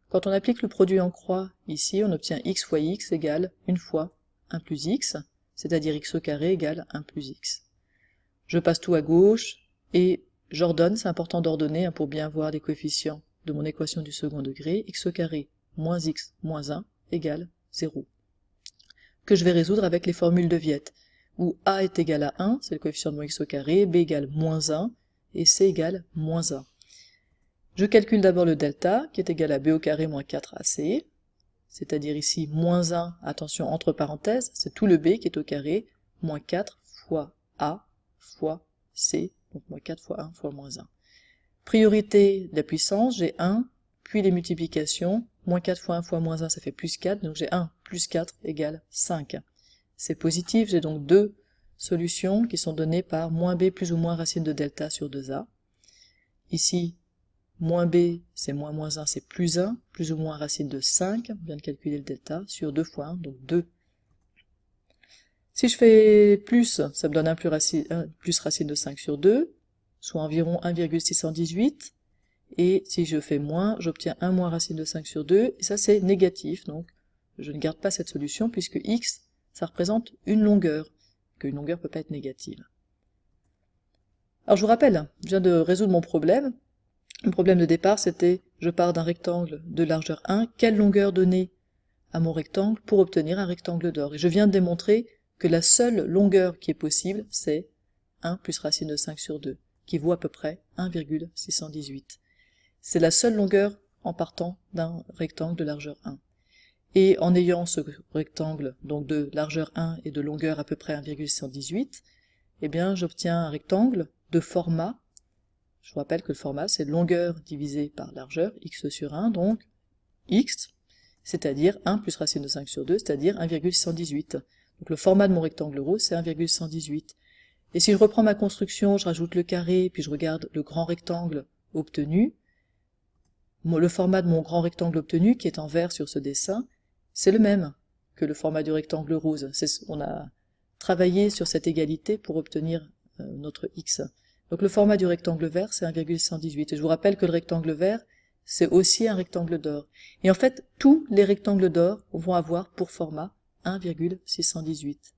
Quand on applique le produit en croix, ici, on obtient x fois x égale 1 fois 1 plus x, c'est-à-dire x au carré égale 1 plus x. Je passe tout à gauche, et j'ordonne, c'est important d'ordonner pour bien voir les coefficients de mon équation du second degré, x au carré moins x moins 1 égale 0, que je vais résoudre avec les formules de Viette, où a est égal à 1, c'est le coefficient de mon x au carré, b égale moins 1, et c égale moins 1. Je calcule d'abord le delta, qui est égal à b au carré moins 4ac, c'est-à-dire ici moins 1, attention, entre parenthèses, c'est tout le b qui est au carré, moins 4 fois a fois c, donc moins 4 fois 1 fois moins 1. Priorité de la puissance, j'ai 1, puis les multiplications, moins 4 fois 1 fois moins 1, ça fait plus 4, donc j'ai 1 plus 4 égale 5. C'est positif, j'ai donc deux solutions qui sont données par moins b plus ou moins racine de delta sur 2a. Ici, moins b, c'est moins 1, c'est plus 1, plus ou moins racine de 5, on vient de calculer le delta, sur 2 fois 1, donc 2. Si je fais plus, ça me donne 1 plus racine de 5 sur 2, soit environ 1,618, et si je fais moins, j'obtiens 1 moins racine de 5 sur 2, et ça c'est négatif, donc je ne garde pas cette solution, puisque x, ça représente une longueur, qu'une longueur ne peut pas être négative. Alors je vous rappelle, je viens de résoudre mon problème. Le problème de départ, c'était, je pars d'un rectangle de largeur 1, quelle longueur donner à mon rectangle pour obtenir un rectangle d'or? Et je viens de démontrer que la seule longueur qui est possible, c'est 1 plus racine de 5 sur 2, qui vaut à peu près 1,618. C'est la seule longueur en partant d'un rectangle de largeur 1. Et en ayant ce rectangle donc de largeur 1 et de longueur à peu près 1,618, eh bien j'obtiens un rectangle de format. Je vous rappelle que le format c'est longueur divisé par largeur, x sur 1, donc x, c'est-à-dire 1 plus racine de 5 sur 2, c'est-à-dire 1,618. Donc le format de mon rectangle rose, c'est 1,118. Et si je reprends ma construction, je rajoute le carré, puis je regarde le grand rectangle obtenu, le format de mon grand rectangle obtenu, qui est en vert sur ce dessin, c'est le même que le format du rectangle rose. On a travaillé sur cette égalité pour obtenir notre x. Donc le format du rectangle vert, c'est 1,118. Et je vous rappelle que le rectangle vert, c'est aussi un rectangle d'or. Et en fait, tous les rectangles d'or vont avoir pour format 1,618.